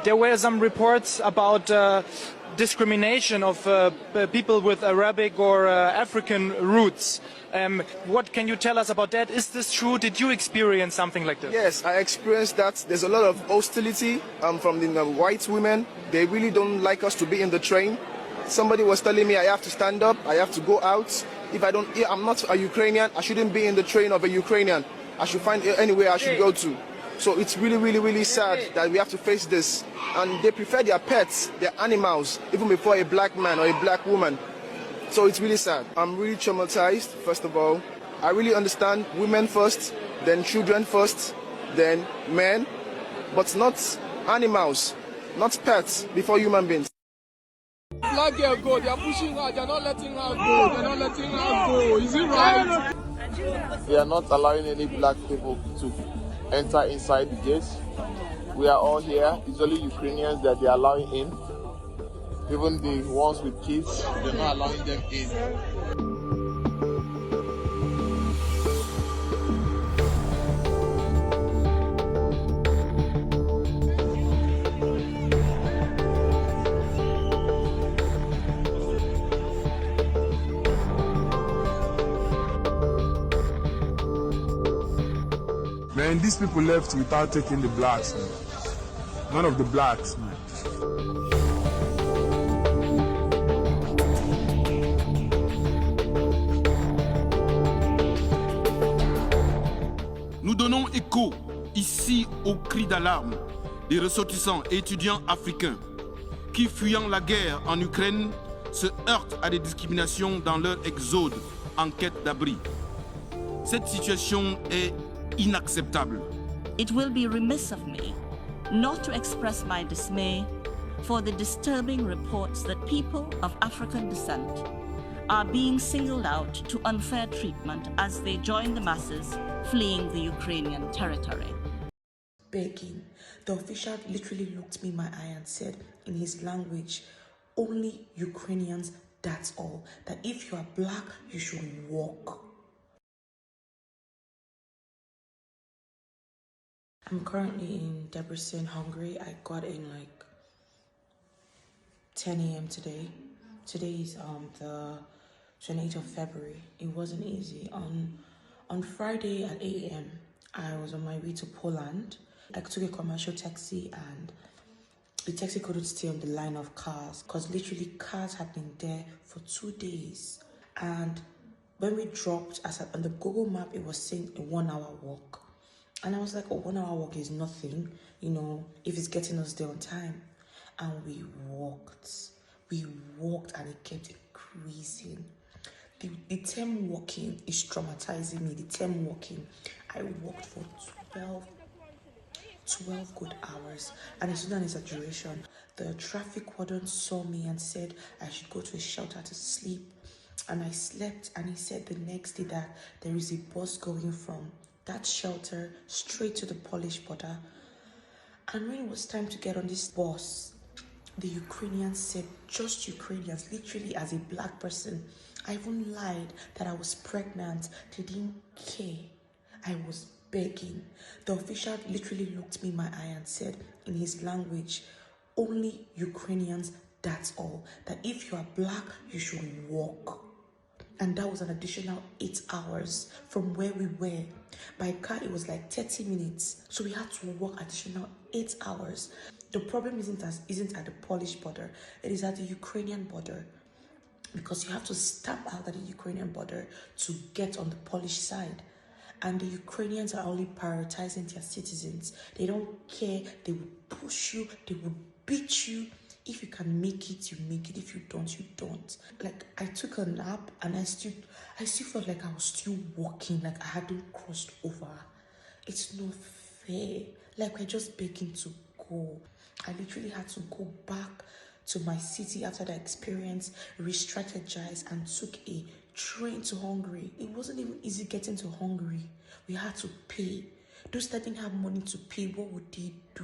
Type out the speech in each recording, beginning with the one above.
there were some reports about discrimination of people with Arabic or African roots. What can you tell us about that? Is this true? Did you experience something like this? Yes, I experienced that. There's a lot of hostility from the white women. They really don't like us to be in the train. Somebody was telling me I have to stand up, I have to go out. If I'm not a Ukrainian, I shouldn't be in the train of a Ukrainian. I should find anywhere I should go to. So it's really, really, really sad that we have to face this. And they prefer their pets, their animals, even before a black man or a black woman. So it's really sad. I'm really traumatized, first of all. I really understand women first, then children first, then men, but not animals, not pets before human beings. Black girl go, they are pushing her, they are not letting her go, they are not letting her go. Is it right? They are not allowing any black people to enter inside the gates. We are all here. It's only Ukrainians that they are allowing in. Even the ones with kids, they're not allowing them in. Man, these people left without taking the blacks, man. None of the blacks, man. Nous donnons écho ici au cri d'alarme des ressortissants et étudiants africains qui, fuyant la guerre en Ukraine, se heurtent à des discriminations dans leur exode en quête d'abri. Cette situation est inacceptable. It will be remiss of me not to express my dismay for the disturbing reports that people of African descent are being singled out to unfair treatment as they join the masses fleeing the Ukrainian territory. Begging. The official literally looked me in my eye and said in his language, only Ukrainians, that's all. That if you are black, you should walk. I'm currently in Debrecen, Hungary. I got in like 10 a.m. today. Today is the 28th of February. It wasn't easy. On Friday at 8 a.m., I was on my way to Poland. I took a commercial taxi and the taxi couldn't stay on the line of cars because literally cars had been there for 2 days. And when we dropped, on the Google map, it was saying a 1 hour walk. And I was like, oh, 1 hour walk is nothing, you know, if it's getting us there on time. And we walked and it kept increasing. The term walking is traumatizing me. The term walking, I walked for 12 good hours, and it's not an exaggeration. The traffic warden saw me and said I should go to a shelter to sleep, and I slept, and he said the next day that there is a bus going from that shelter straight to the Polish border. And when it was time to get on this bus, the Ukrainians said, just Ukrainians, literally as a black person. I even lied that I was pregnant. They didn't care. I was begging. The official literally looked me in my eye and said in his language, only Ukrainians, that's all. That if you are black, you should walk. And that was an additional 8 hours from where we were. By car, it was like 30 minutes. So we had to walk additional 8 hours. The problem isn't at the Polish border. It is at the Ukrainian border. Because you have to step out at the Ukrainian border to get on the Polish side. And the Ukrainians are only prioritizing their citizens. They don't care. They will push you. They will beat you. If you can make it, you make it. If you don't, you don't. Like, I took a nap and I still felt like I was still walking, like I hadn't crossed over. It's not fair. Like, we're just begging to go. I literally had to go back to my city after that experience, re-strategize, and took a train to Hungary. It wasn't even easy getting to Hungary. We had to pay. Those that didn't have money to pay, what would they do?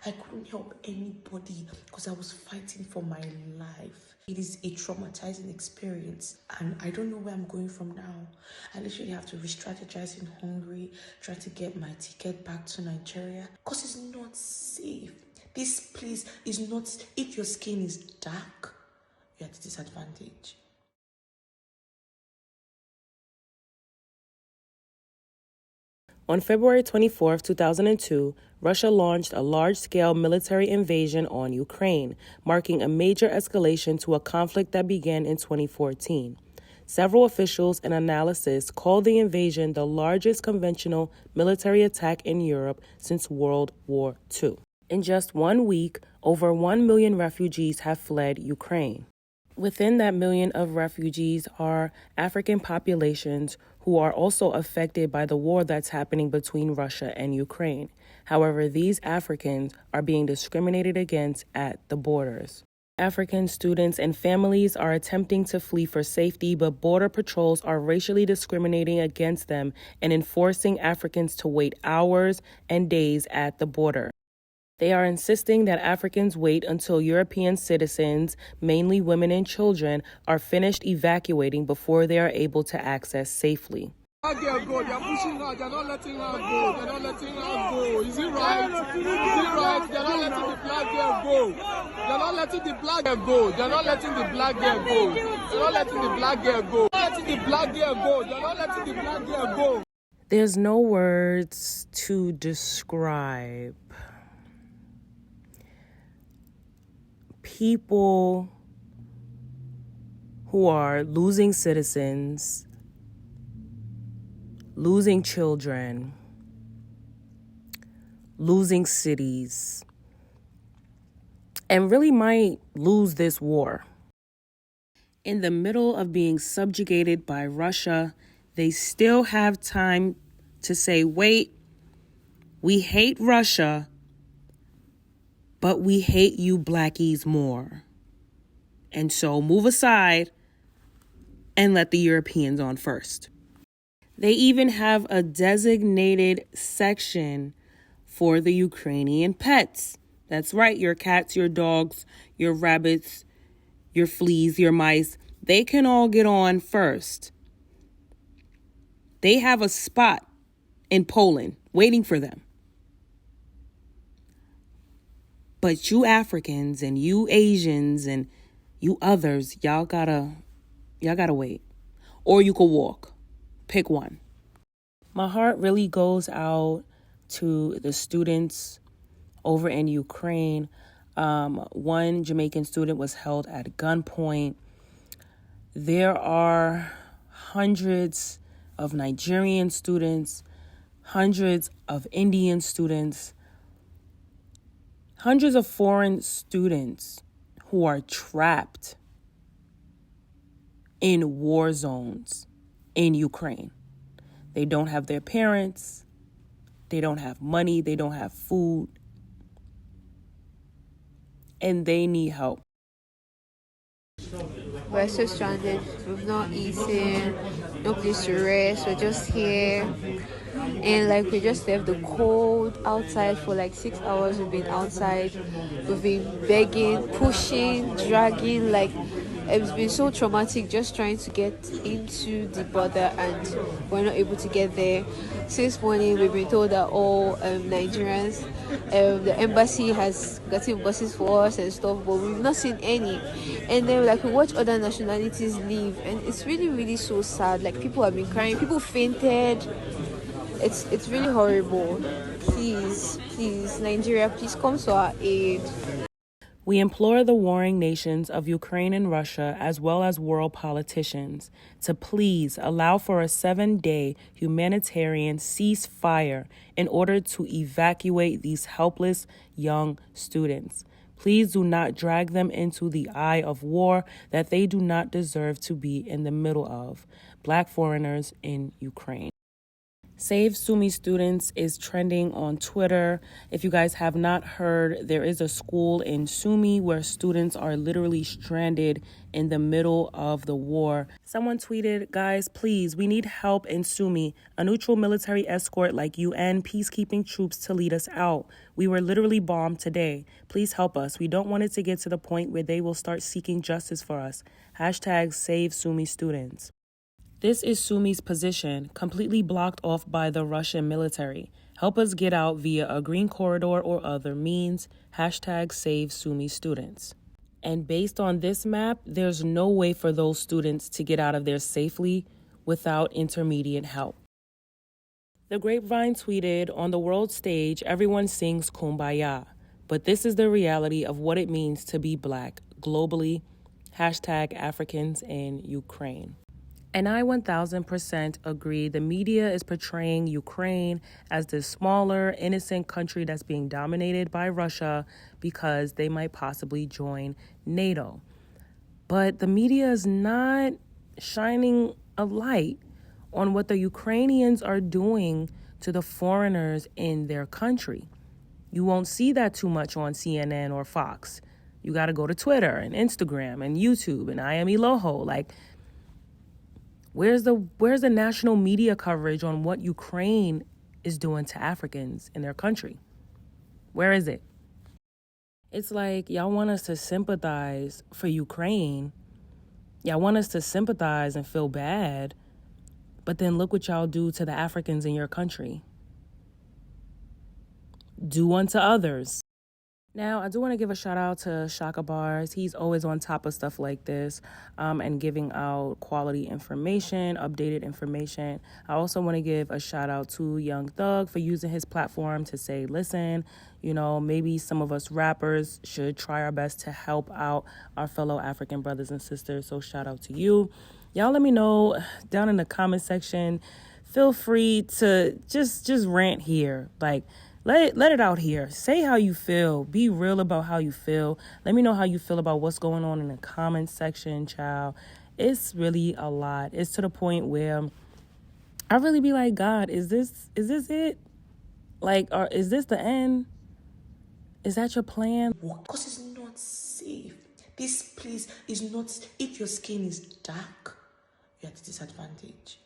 I couldn't help anybody because I was fighting for my life. It is a traumatizing experience and I don't know where I'm going from now. I literally have to re-strategize in Hungary, try to get my ticket back to Nigeria because it's not safe. This place is not, if your skin is dark, you're at a disadvantage. On February 24, 2002, Russia launched a large-scale military invasion on Ukraine, marking a major escalation to a conflict that began in 2014. Several officials and analysts called the invasion the largest conventional military attack in Europe since World War II. In just 1 week, over 1 million refugees have fled Ukraine. Within that million of refugees are African populations who are also affected by the war that's happening between Russia and Ukraine. However, these Africans are being discriminated against at the borders. African students and families are attempting to flee for safety, but border patrols are racially discriminating against them and enforcing Africans to wait hours and days at the border. They are insisting that Africans wait until European citizens, mainly women and children, are finished evacuating before they are able to access safely. Black girl go, they're pushing her, they're not letting her go, they're not letting her go. Is it right? Is it right? They're not letting the black girl go. They're not letting the black girl go. They're not letting the black girl go. They're not letting the black girl go. They're not letting the black girl go. They're not letting the black girl go. There's no words to describe people who are losing citizens, losing children, losing cities, and really might lose this war. In the middle of being subjugated by Russia, they still have time to say, wait, we hate Russia, but we hate you blackies more. And so move aside and let the Europeans on first. They even have a designated section for the Ukrainian pets. That's right, your cats, your dogs, your rabbits, your fleas, your mice, they can all get on first. They have a spot in Poland waiting for them. But you Africans and you Asians and you others, y'all gotta wait. Or you could walk. Pick one. My heart really goes out to the students over in Ukraine. One Jamaican student was held at gunpoint. There are hundreds of Nigerian students, hundreds of Indian students, hundreds of foreign students who are trapped in war zones in Ukraine. They don't have their parents. They don't have money. They don't have food. And they need help. We're so stranded. We've not eaten, no place to rest. We're just here. And like we just left the cold outside for like 6 hours. We've been outside. We've been begging, pushing, dragging. Like it's been so traumatic just trying to get into the border, and we're not able to get there. Since morning, we've been told that all Nigerians, the embassy has gotten buses for us and stuff, but we've not seen any. And then like we watch other nationalities leave, and it's really, really so sad. Like people have been crying, people fainted. It's really horrible. Please, Nigeria, please come to our aid. We implore the warring nations of Ukraine and Russia, as well as world politicians, to please allow for a 7-day humanitarian ceasefire in order to evacuate these helpless young students. Please do not drag them into the eye of war that they do not deserve to be in the middle of. Black foreigners in Ukraine. Save Sumi Students is trending on Twitter. If you guys have not heard, there is a school in Sumi where students are literally stranded in the middle of the war. Someone tweeted, guys, please, we need help in Sumi, a neutral military escort like UN peacekeeping troops to lead us out. We were literally bombed today. Please help us. We don't want it to get to the point where they will start seeking justice for us. Hashtag Save Sumi Students. This is Sumi's position, completely blocked off by the Russian military. Help us get out via a green corridor or other means. #SaveSumiStudents. And based on this map, there's no way for those students to get out of there safely without intermediate help. The Grapevine tweeted, "On the world stage, everyone sings Kumbaya. But this is the reality of what it means to be Black globally. #Africans in Ukraine." And I 1000% agree. The media is portraying Ukraine as this smaller, innocent country that's being dominated by Russia because they might possibly join NATO. But the media is not shining a light on what the Ukrainians are doing to the foreigners in their country. You won't see that too much on CNN or Fox. You got to go to Twitter and Instagram and YouTube and I Am Eloho. Like, where's the national media coverage on what Ukraine is doing to Africans in their country? Where is it? It's like y'all want us to sympathize for Ukraine. Y'all want us to sympathize and feel bad, but then look what y'all do to the Africans in your country. Do unto others. Now, I do want to give a shout out to Shaka Bars. He's always on top of stuff like this and giving out quality information, updated information. I also want to give a shout out to Young Thug for using his platform to say, listen, you know, maybe some of us rappers should try our best to help out our fellow African brothers and sisters. So shout out to you. Y'all let me know down in the comment section. Feel free to just rant here. Like, let it out here. Say how you feel. Be real about how you feel. Let me know how you feel about what's going on in the comment section, child. It's really a lot. It's to the point where I really be like, God, is this it? Like, or is this the end? Is that your plan? Because it's not safe. This place is not, if your skin is dark, you're at a disadvantage.